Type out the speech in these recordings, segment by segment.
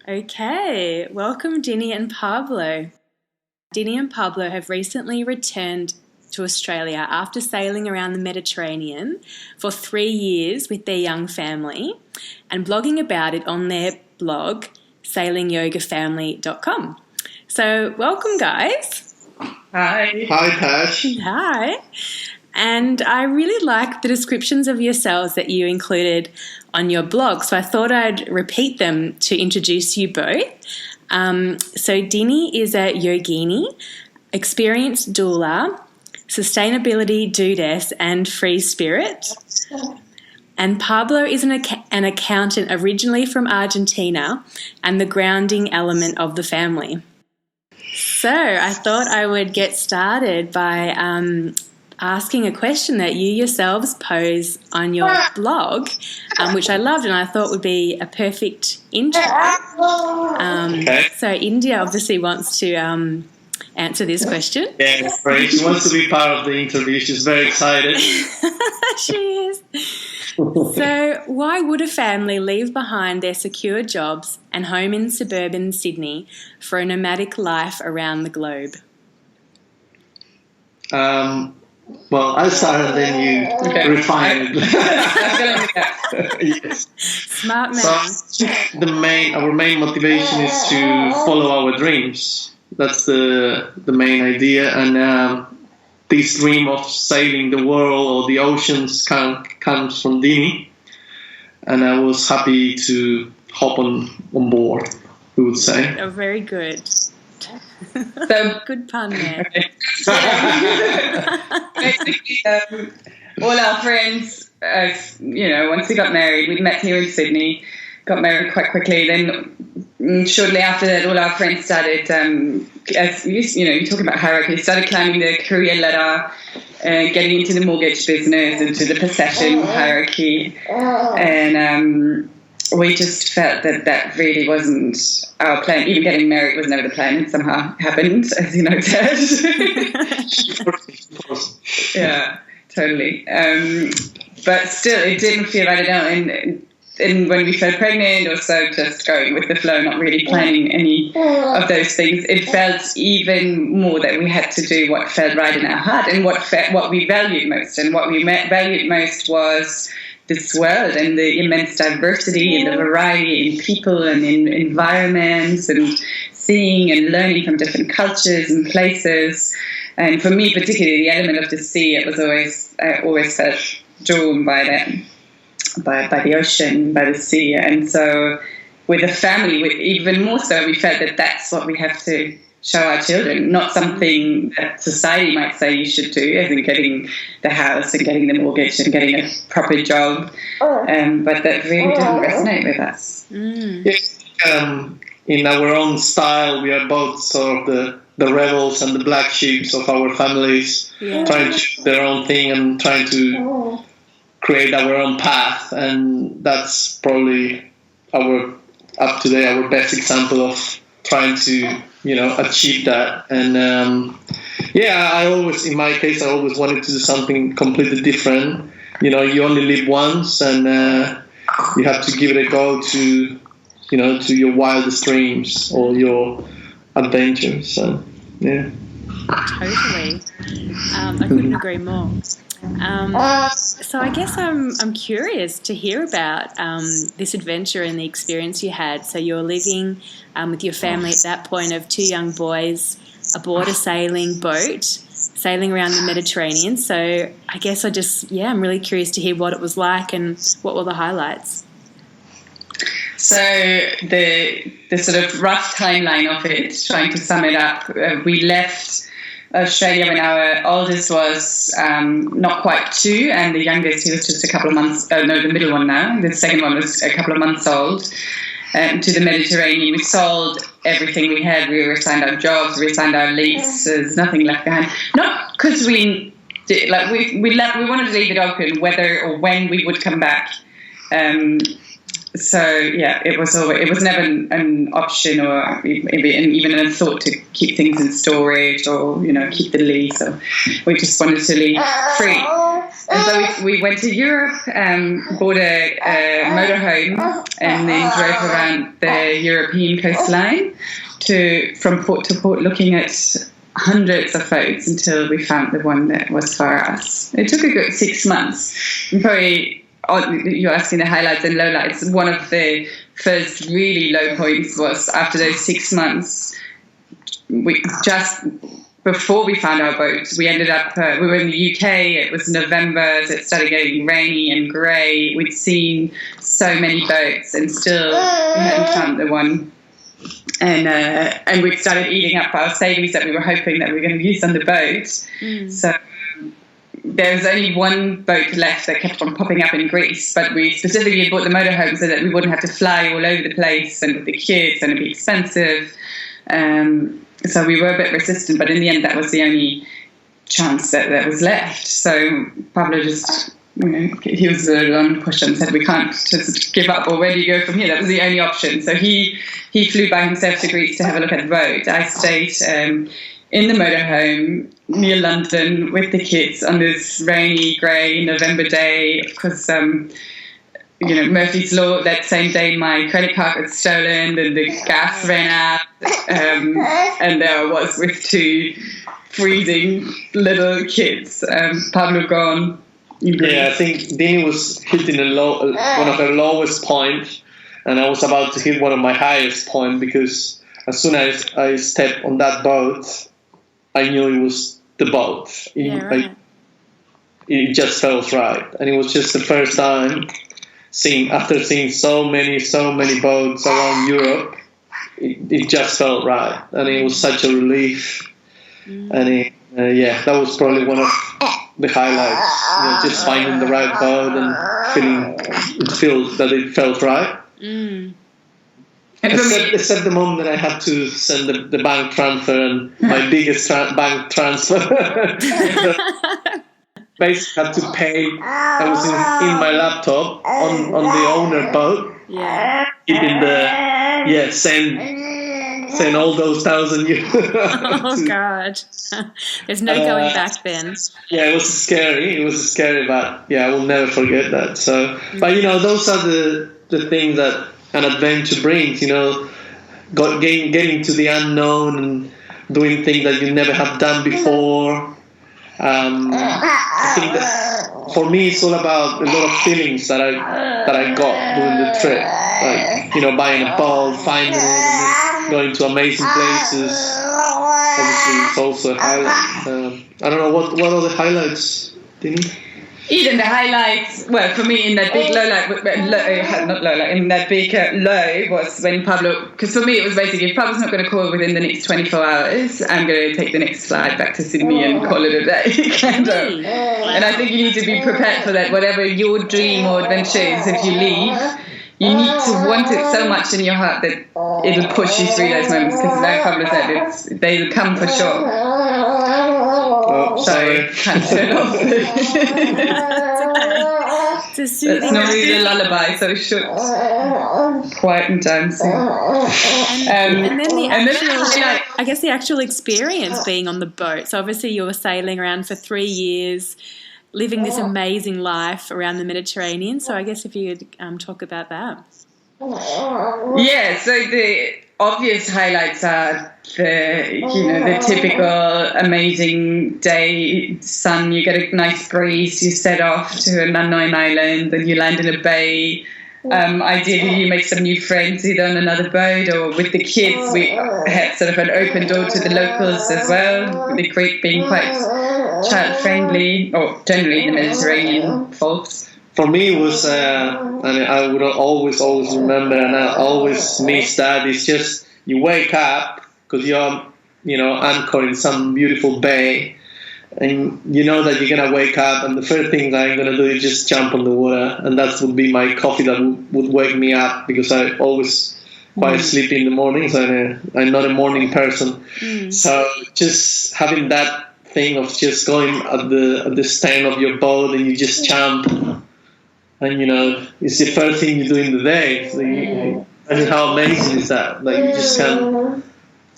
Okay, welcome Dini and Pablo. Dini and Pablo have recently returned to Australia after sailing around the Mediterranean for 3 years with their young family and blogging about it on their blog, sailingyogafamily.com. So welcome, guys. Hi. Hi, Tash. Hi. And I really like the descriptions of yourselves that you included on your blog, so I thought I'd repeat them to introduce you both. So Dini is a yogini, experienced doula, sustainability dudess and free spirit. And Pablo is an accountant originally from Argentina and the grounding element of the family. So I thought I would get started by asking a question that you yourselves pose on your blog, which I loved and I thought would be a perfect intro. So India obviously wants to answer this question. Yeah, great. She wants to be part of the interview. She's very excited. She is. So why would a family leave behind their secure jobs and home in suburban Sydney for a nomadic life around the globe? Well, I'll start and then you refine it. Yes. Smart man. So our main motivation is to follow our dreams. That's the main idea, and this dream of sailing the world or the oceans comes from Dini, and I was happy to hop on board, we would say. Oh, very good. So Good pun there. basically, all our friends, once we got married, we met here in Sydney, got married quite quickly. Then shortly after that, all our friends started, as you talk about hierarchy, started climbing the career ladder, getting into the mortgage business, into the possession hierarchy, and we just felt that really wasn't our plan. Even getting married was never the plan. It somehow happened, as you know, Tash. Yeah, totally. But still, it didn't feel right at all. And when we felt pregnant or so, just going with the flow, not really planning any of those things, it felt even more that we had to do what felt right in our heart and what we valued most. And what we valued most was this world and the immense diversity and the variety in people and in environments and seeing and learning from different cultures and places. And for me, particularly the element of the sea, I always felt drawn by that. By the ocean, by the sea. And so with a family, even more so, we felt that that's what we have to show our children, not something that society might say you should do, as in getting the house and getting the mortgage and getting a proper job, but that really didn't resonate with us. Yes, in our own style, we are both sort of the rebels and the black sheep of our families, trying to do their own thing and trying to create our own path, and that's probably our best example of trying to achieve that. And I always wanted to do something completely different. You only live once, and you have to give it a go to your wildest dreams or your adventures. So yeah, Totally. I couldn't agree more. So I guess I'm curious to hear about this adventure and the experience you had. So you're living with your family at that point of 2 young boys aboard a sailing boat, sailing around the Mediterranean. So I guess I'm really curious to hear what it was like and what were the highlights. So the sort of rough timeline of it, trying to sum it up, we left Australia when our oldest was not quite 2, and the youngest, he was just a couple of months, the middle one now, the second one was a couple of months old, to the Mediterranean. We sold everything we had. We resigned our jobs, we resigned our lease. There's nothing left behind. Not because we wanted to leave it open whether or when we would come back. it was never an option or even a thought to keep things in storage or keep the lease. So we just wanted to leave free. And so we went to Europe, bought a motorhome, and then drove around the European coastline from port to port, looking at hundreds of boats until we found the one that was for us. It took a good 6 months. And probably, you're asking the highlights and lowlights. One of the first really low points was after those 6 months. Before we found our boat, we ended up, we were in the UK, it was November, so it started getting rainy and grey. We'd seen so many boats and still we hadn't found the one. And we'd started eating up our savings that we were hoping that we were going to use on the boat. So there was only one boat left that kept on popping up in Greece, but we specifically bought the motorhome so that we wouldn't have to fly all over the place and with the kids, and it'd be expensive. So we were a bit resistant, but in the end, that was the only chance that was left. So Pablo just, he was the one push and said, we can't just give up, or where do you go from here? That was the only option. So he flew by himself to Greece to have a look at the boat. I stayed in the motorhome near London with the kids on this rainy, grey November day, because Murphy's Law, that same day my credit card got stolen and the gas ran out, and there I was with two freezing little kids. Pablo gone. Yeah, I think Dini was hitting one of her lowest points, and I was about to hit one of my highest points, because as soon as I stepped on that boat, I knew it was the boat. It just felt right, and it was just the first time after seeing so many boats around Europe, it just felt right, and it was such a relief. And that was probably one of the highlights, just finding the right boat and feeling that it felt right. Except the moment that I had to send the bank transfer, and my biggest bank transfer. Basically had to pay. I was in my laptop on the owner boat. Yeah. Keeping send all those 1,000 euros. Oh God. There's no going back then. Yeah, it was scary, but I will never forget that. So, but those are the things that an adventure brings. Getting to the unknown and doing things that you never have done before. I think that for me it's all about a lot of feelings that I got during the trip, like buying a boat, finding it, and then going to amazing places. Obviously, it's also a highlight. I don't know what are the highlights, Dini? Even the highlights, well, for me, in that big low was when Pablo, because for me it was basically, if Pablo's not going to call within the next 24 hours, I'm going to take the next flight back to Sydney and call it a day. And I think you need to be prepared for that. Whatever your dream or adventure is, if you leave, you need to want it so much in your heart that it'll push you through those moments, because like Pablo said, they'll come for sure. Oh, sorry. Can't turn it off. It's not really a lullaby, so it should quieten down soon. And then the actual experience being on the boat. So obviously you were sailing around for 3 years, living this amazing life around the Mediterranean. So I guess if you could talk about that. Yeah, so the obvious highlights are the typical amazing day, sun, you get a nice breeze, you set off to an unknown island, and you land in a bay. Ideally you make some new friends either on another boat or with the kids. We had sort of an open door to the locals as well, the Greek being quite child friendly, or generally the Mediterranean folks. For me, it was, and I would always remember, and I always miss that. It's just you wake up because you're, anchored in some beautiful bay, and you know that you're gonna wake up, and the first thing that I'm gonna do is just jump on the water, and that would be my coffee that would wake me up, because I always quite sleepy in the mornings, and I'm not a morning person. So just having that thing of just going at the stern of your boat and you just jump. and it's the first thing you do in the day. So imagine how amazing is that? Like, you just can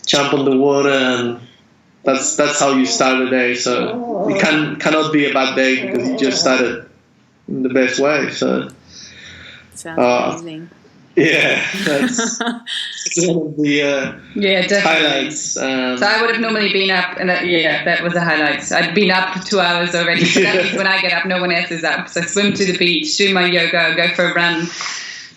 jump on the water, and that's how you start the day. So it cannot be a bad day because you just started in the best way. So sounds amazing. Yeah, that's one of the highlights. So I would have normally been up, and that was the highlight. I'd been up 2 hours already. So that means when I get up, no one else is up. So I swim to the beach, do my yoga, go for a run.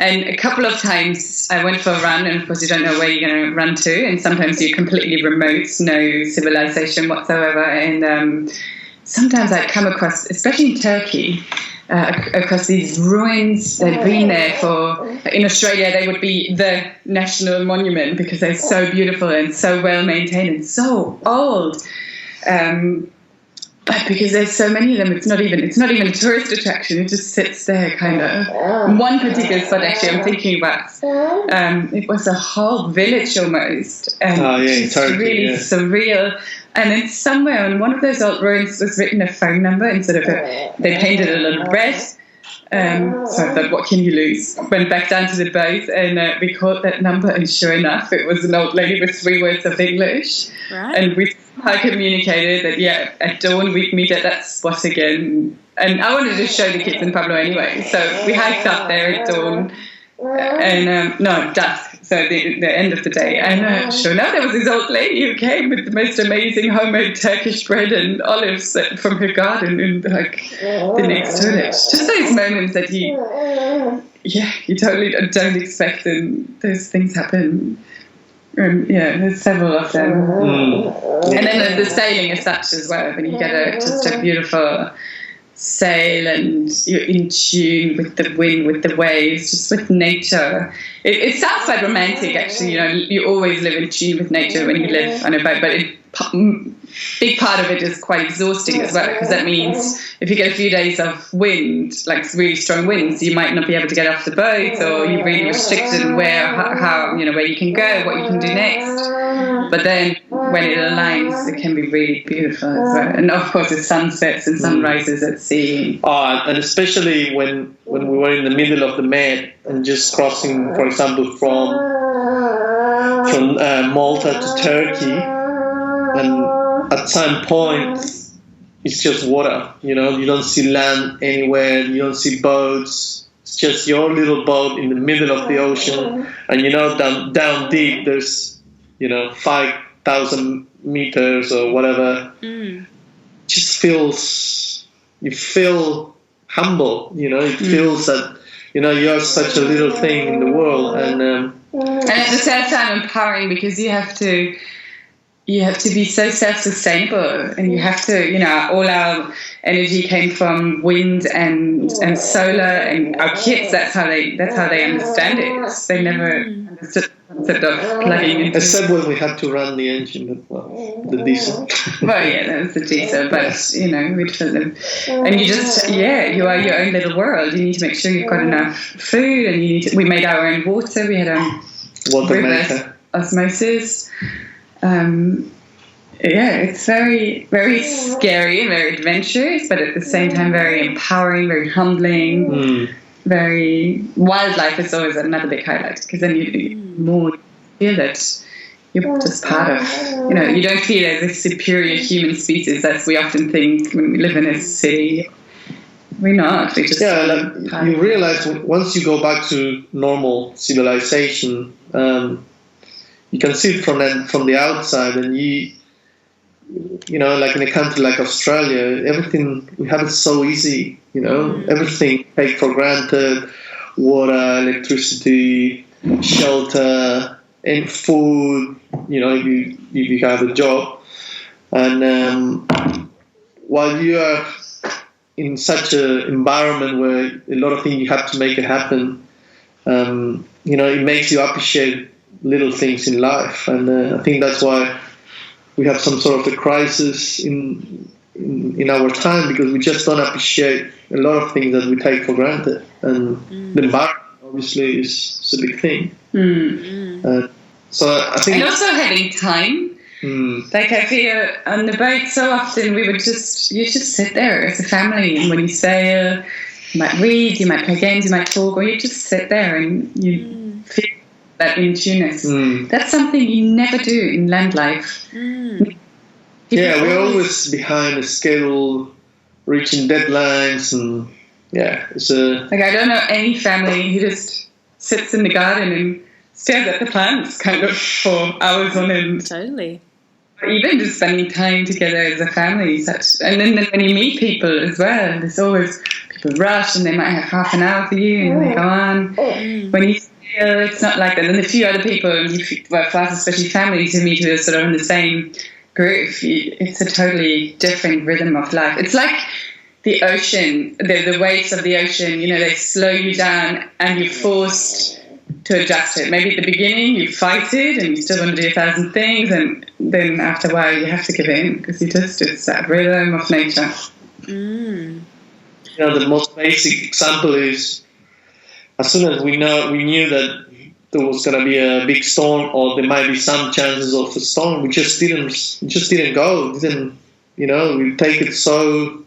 And a couple of times I went for a run, and of course you don't know where you're going to run to, and sometimes you're completely remote, no civilization whatsoever. And sometimes I'd come across, especially in Turkey, across these ruins. They'd been there in Australia, they would be the national monument because they're so beautiful and so well maintained and so old. But because there's so many of them, it's not even a tourist attraction. It just sits there, kind of. One particular spot, actually, I'm thinking about. It was a whole village almost, and it's really surreal. And then somewhere on one of those old ruins was written a phone number instead of they painted a little red. So I thought, what can you lose? Went back down to the boat, and we called that number, and sure enough, it was an old lady with 3 words of English. Right. And we communicated that, at dawn we'd meet at that spot again. And I wanted to show the kids in Pablo anyway, so we hiked up there at dawn. And dusk, so the end of the day, and sure enough, there was this old lady who came with the most amazing homemade Turkish bread and olives from her garden in the next village. Just those moments that you totally don't expect, and those things happen. There's several of them. And then the sailing is such as well, when you get just a beautiful sail and you're in tune with the wind, with the waves, just with nature. It sounds quite romantic, actually. You always live in tune with nature when you live on a boat, but big part of it is quite exhausting as well, because that means if you get a few days of wind, like really strong winds, you might not be able to get off the boat, or you're really restricted in where you can go, what you can do next. But then when it aligns, it can be really beautiful as well. And of course, the sunsets and sunrises at sea. And especially when we were in the middle of the Med and just crossing, for example, from Malta to Turkey, and at some point it's just water. You don't see land anywhere. You don't see boats. It's just your little boat in the middle of the ocean, and down deep there's 5,000 meters or whatever. Just you feel humble. It feels that you're such a little thing in the world, and at the same time empowering, because you have to be so self-sustainable, and you have to, all our energy came from wind and solar, and our kids, that's how they understand it. They never understood the concept of plugging into. Except when we had to run the engine, the diesel. Well, that was the diesel, but we'd fill them. And you just, you are your own little world. You need to make sure you've got enough food, and we made our own water. We had water maker, osmosis. It's very, very scary and very adventurous, but at the same time very empowering, very humbling. Very wildlife is always another big highlight, because then you more feel that you're just part of. You don't feel as a superior human species, as we often think when we live in a city. We're not. We just you realize once you go back to normal civilization. You can see it from the outside, and like in a country like Australia, everything we have it so easy. Everything take for granted: water, electricity, shelter, and food. If you have a job, and while you are in such an environment where a lot of things you have to make it happen, it makes you appreciate little things in life, and I think that's why we have some sort of a crisis in our time, because we just don't appreciate a lot of things that we take for granted, and the environment obviously is a big thing. So I think, and also having time. Like I feel on the boat so often you just sit there as a family, and when you sail, You might read, you might play games, you might talk, or you just sit there and you feel that in tuneness. That's something you never do in land life. Yeah, we're always behind a schedule, reaching deadlines, and it's like, I don't know any family who just sits in the garden and stares at the plants kind of for hours on end. Totally. Or even just spending time together as a family. And then when you meet people as well, there's always people rush and they might have half an hour for you and they go on. When you feel it's not like that. And a few other people, for us, especially families who meet who are sort of in the same group, it's a totally different rhythm of life. It's like the ocean, the waves of the ocean, they slow you down and you're forced to adjust it. Maybe at the beginning you fight it and you still want to do 1,000 things, and then after a while you have to give in because it's that rhythm of nature. The most basic example is as soon as we knew that there was going to be a big storm or there might be some chances of a storm, we just didn't go. We take it so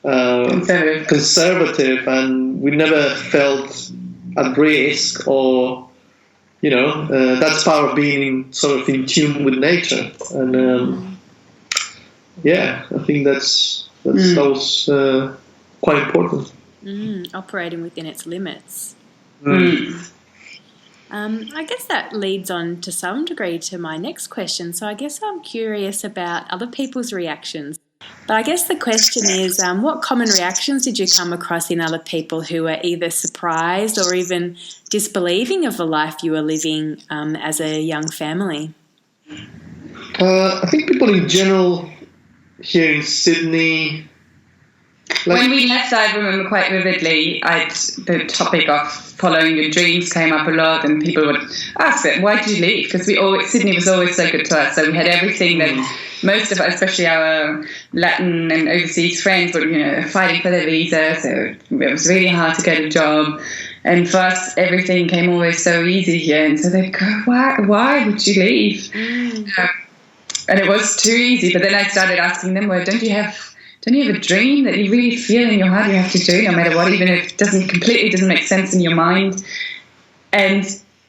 conservative, and we never felt at risk, or that's part of being sort of in tune with nature. And I think that was quite important. Operating within its limits. I guess that leads on to some degree to my next question. So I guess I'm curious about other people's reactions. But I guess the question is, what common reactions did you come across in other people who were either surprised or even disbelieving of the life you were living as a young family? I think people in general here in Sydney. When we left, I remember quite vividly, the topic of following your dreams came up a lot, and people would ask it, why did you leave? Because Sydney was always so good to us, so we had everything that most of us, especially our Latin and overseas friends, were fighting for their visa, so it was really hard to get a job. And for us, everything came always so easy here, and so they'd go, why would you leave? And it was too easy, but then I started asking them, well, don't you have a dream that you really feel in your heart you have to do, no matter what, even if it doesn't make sense in your mind? And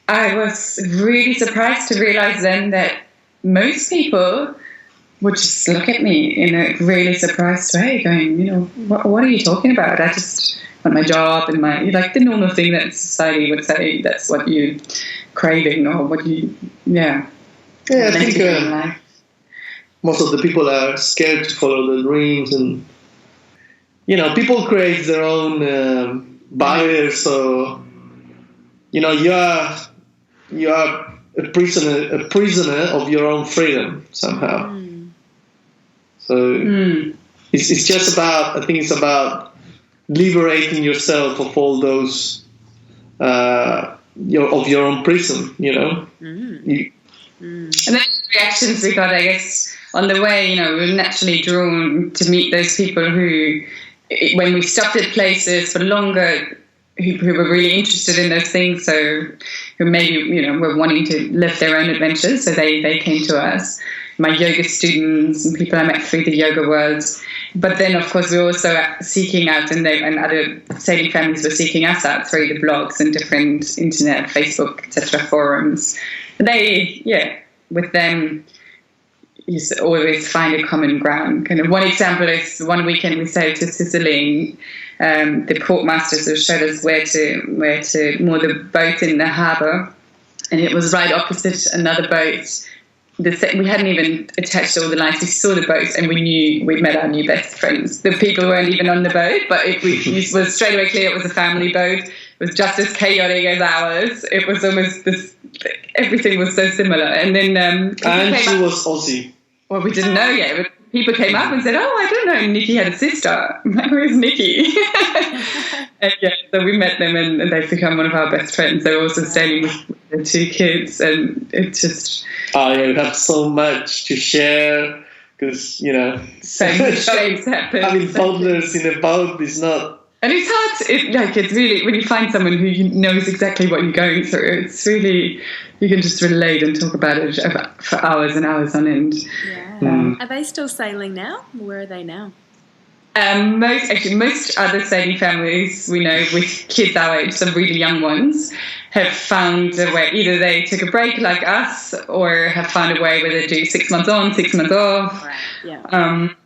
I was really surprised to realize then that most people would just look at me in a really surprised way, going, what are you talking about? I just want my job and the normal thing that society would say that's what you're craving or what you, I think most of the people are scared to follow their dreams, and people create their own barriers. So you are a prisoner of your own freedom somehow. So it's just about, I think it's about liberating yourself of all those of your own prison. And then reactions we got, I guess, on the way, we were naturally drawn to meet those people who, when we stopped at places for longer, who were really interested in those things, so who maybe, were wanting to live their own adventures, so they came to us. My yoga students and people I met through the yoga world. But then, of course, we were also seeking out, and other sailing families were seeking us out through the blogs and different internet, Facebook, etc. forums. With them, you always find a common ground. Kind of one example is one weekend we sailed to Sicily. The port masters showed us where to moor the boat in the harbour, and it was right opposite another boat. We hadn't even attached all the lines. We saw the boat and we knew we'd met our new best friends. The people weren't even on the boat, but it was straight away clear it was a family boat. It was just as chaotic as ours. It was almost this. Everything was so similar. And then and she was Aussie. Well, we didn't know yet, but people came up and said, "Oh, I don't know, Nikki had a sister." I'm like, "Where's Nikki?" And so we met them, and they've become one of our best friends. They're also staying with the two kids, and it's just we have so much to share because so many things happen. Having toddlers in a boat is not. And it's hard. It's really, when you find someone who knows exactly what you're going through, it's really, you can just relate and talk about it for hours and hours on end. Yeah. Are they still sailing now? Where are they now? Most other sailing families we know with kids our age, some really young ones, have found a way. Either they took a break like us, or have found a way where they do 6 months on, 6 months off. Right.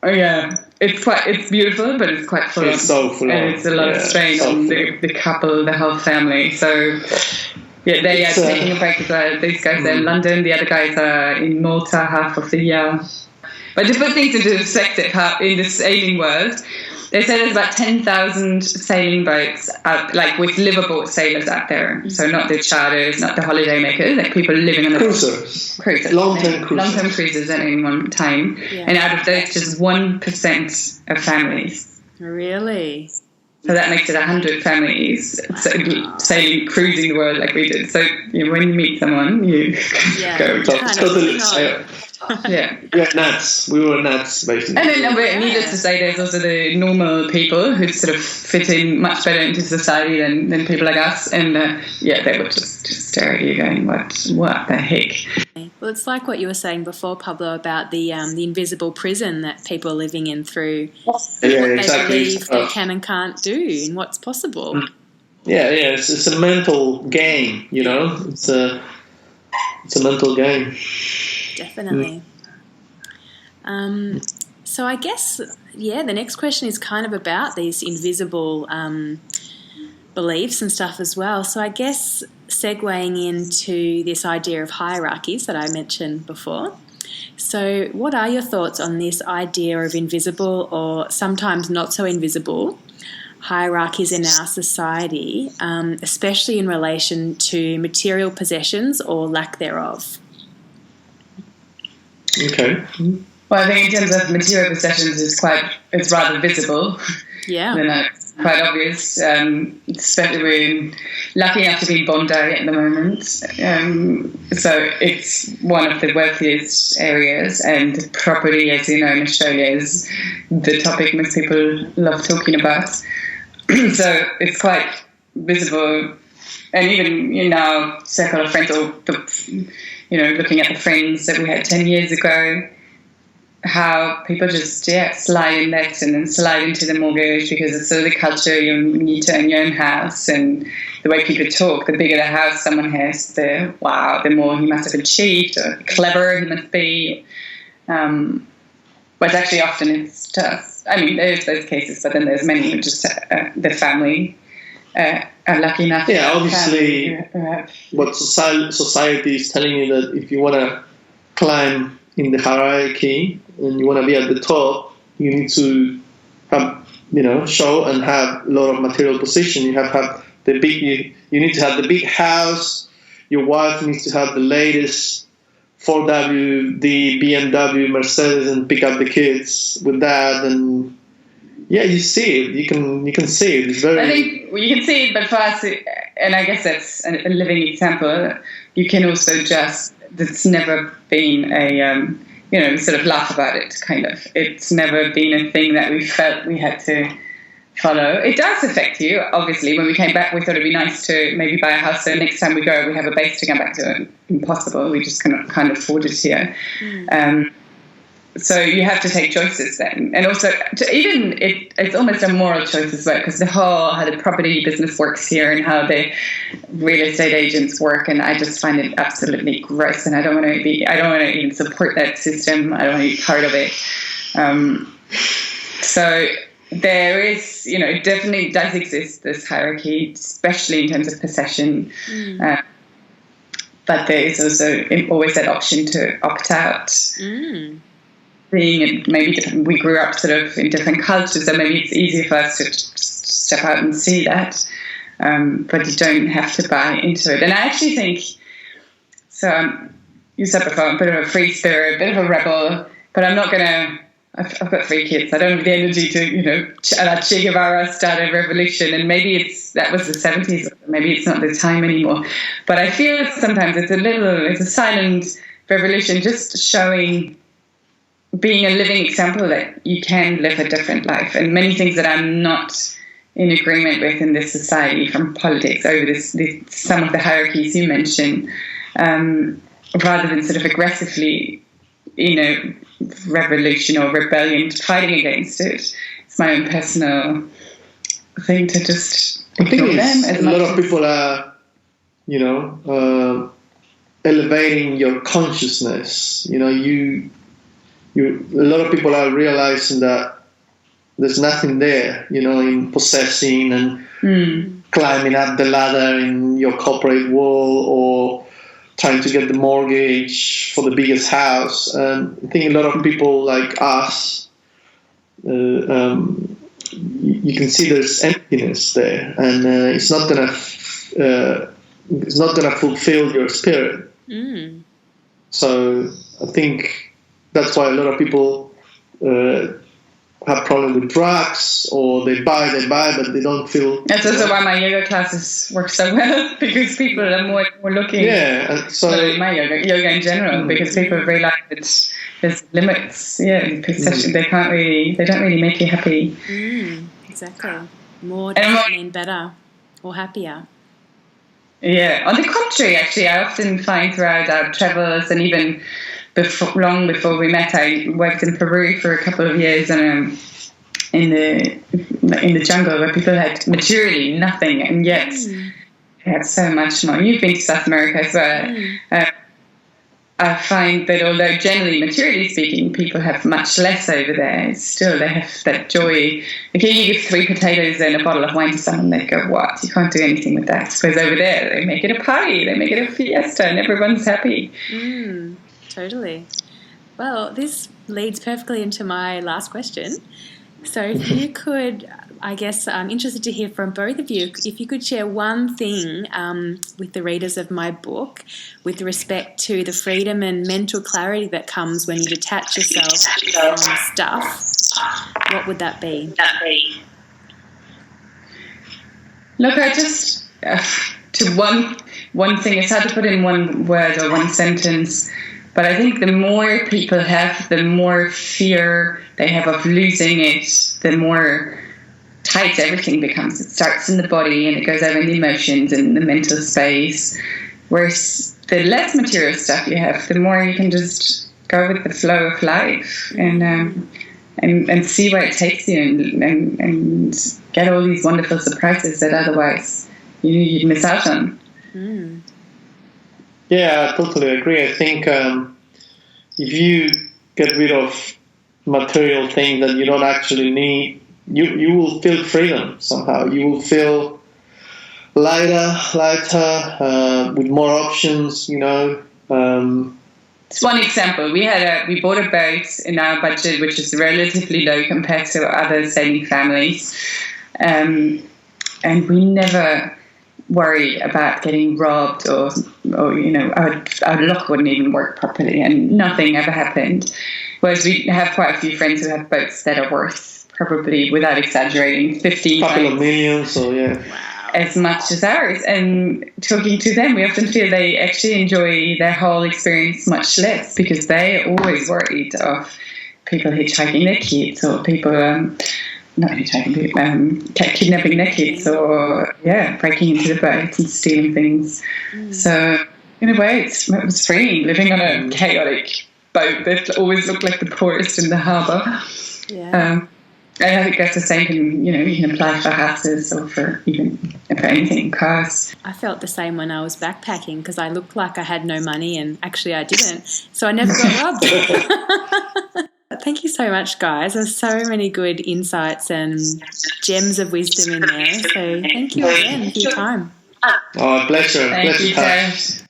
Yeah. It's beautiful, but it's quite full on. It's so full on. And it's a lot of strain on the couple, the whole family. So they are taking a break as well. These guys are in London, the other guys are in Malta half of the year. But to put things into perspective, in the sailing world, they say there's about 10,000 sailing boats out, like with liveaboard sailors out there. So not the charters, not the holiday makers, like people living on the cruisers, long-term cruises at any one time. Yeah. And out of those, just 1% of families. Really? So that makes it 100 families sailing, cruising the world like we did. So when you meet someone, you go totally sail. Yeah. We were nuts. We were nuts, basically. And then, needless to say, there's also the normal people who sort of fit in much better into society than people like us. And they would just stare at you going, what the heck? Well, it's like what you were saying before, Pablo, about the invisible prison that people are living in through what they believe they can and can't do and what's possible. Yeah, it's a mental game, It's a mental game. Definitely. So I guess, the next question is kind of about these invisible beliefs and stuff as well. So I guess segueing into this idea of hierarchies that I mentioned before. So what are your thoughts on this idea of invisible, or sometimes not so invisible, hierarchies in our society, especially in relation to material possessions or lack thereof? Okay. Well, I think in terms of material possessions, it's rather visible. Yeah. Quite obvious. Especially we're lucky enough to be in Bondi at the moment. So it's one of the wealthiest areas, and property, as you know, in Australia is the topic most people love talking about. So it's quite visible. And even our circle of friends, looking at the friends that we had 10 years ago, how people just slide in that and then slide into the mortgage because it's sort of the culture. You need to own your own house, and the way people talk, the bigger the house someone has, the more he must have achieved, or clever he must be. But actually often it's just, there's those cases, but then there's many who just the family are lucky enough. Yeah, obviously what society is telling you, that if you want to climb in the hierarchy and you want to be at the top, you need to have, show and have a lot of material possession. You have the big, you need to have the big house. Your wife needs to have the latest 4WD, BMW, Mercedes, and pick up the kids with that. And you see it. You can see it. It's very. I think you can see it, but for us, and I guess that's a living example. You can also just. It's never been a, sort of laugh about it, kind of. It's never been a thing that we felt we had to follow. It does affect you, obviously. When we came back, we thought it'd be nice to maybe buy a house, so next time we go, we have a base to come back to. Impossible. We just cannot kind of afford it here. So you have to take choices then. And also, it's almost a moral choice as well, because how the property business works here and how the real estate agents work, and I just find it absolutely gross, and I don't want to even support that system. I don't want to be part of it. So there is, it definitely does exist, this hierarchy, especially in terms of possession. But there is also always that option to opt out. Being maybe different, we grew up sort of in different cultures, so maybe it's easier for us to just step out and see that, but you don't have to buy into it. And I actually think, you said before, I'm a bit of a free spirit, a bit of a rebel, but I'm not going to, I've got 3 kids, I don't have the energy to, Che Guevara start a revolution, and maybe that was the 70s, maybe it's not the time anymore, but I feel sometimes it's a silent revolution, just showing, being a living example that you can live a different life, and many things that I'm not in agreement with in this society, from politics over some of the hierarchies you mentioned, rather than sort of aggressively, revolution or rebellion, fighting against it. It's my own personal thing to just ignore them. A lot of people are, elevating your consciousness. A lot of people are realizing that there's nothing there, in possessing and climbing up the ladder in your corporate world or trying to get the mortgage for the biggest house. And I think a lot of people like us, you can see there's emptiness there, and it's not gonna fulfill your spirit. So I think that's why a lot of people have problem with drugs, or they buy, but they don't feel. That's also why my yoga classes work so well, because people are more looking. Yeah, and so my yoga in general, because people realize that there's limits. Yeah, possession. They don't really make you happy. Exactly. More doesn't mean better or happier. Yeah, on the contrary, actually, I often find throughout our travels, and even long before we met, I worked in Peru for a couple of years, and in the jungle, where people had materially nothing, and yet they had so much more. You've been to South America as well. I find that although generally, materially speaking, people have much less over there, still they have that joy. Like, you give 3 potatoes and a bottle of wine to someone, they go, "What? You can't do anything with that." Whereas over there, they make it a party, they make it a fiesta, and everyone's happy. Totally. Well, this leads perfectly into my last question. So if you could, I guess I'm interested to hear from both of you, if you could share one thing with the readers of my book with respect to the freedom and mental clarity that comes when you detach yourself from stuff, what would that be? Look, I just, to one thing, it's hard to put in one word or one sentence, but I think the more people have, the more fear they have of losing it, the more tight everything becomes. It starts in the body and it goes over in the emotions and the mental space. Whereas the less material stuff you have, the more you can just go with the flow of life and see where it takes you and get all these wonderful surprises that otherwise you'd miss out on. Yeah, I totally agree. I think if you get rid of material things that you don't actually need, you will feel freedom somehow. You will feel lighter, with more options. It's one example. We bought a boat in our budget, which is relatively low compared to other sailing families, and we never worry about getting robbed or our lock wouldn't even work properly, and nothing ever happened. Whereas we have quite a few friends who have boats that are worth, probably wouldn't exaggerating, 50 couple of millions, so yeah. As much as ours. And talking to them, we often feel they actually enjoy their whole experience much less, because they're always worried of people hitchhiking their kids, or people not hitchhiking, kidnapping their kids, or breaking into the boat and stealing things. So in a way, it was freeing, living on a chaotic boat that always looked like the poorest in the harbour. And I think that's the same thing, you can apply for houses or for anything, cars. I felt the same when I was backpacking, because I looked like I had no money, and actually I didn't. So I never got robbed. Thank you so much, guys. There's so many good insights and gems of wisdom in there. So thank you again for your time. Oh, pleasure. Thank you, Tash.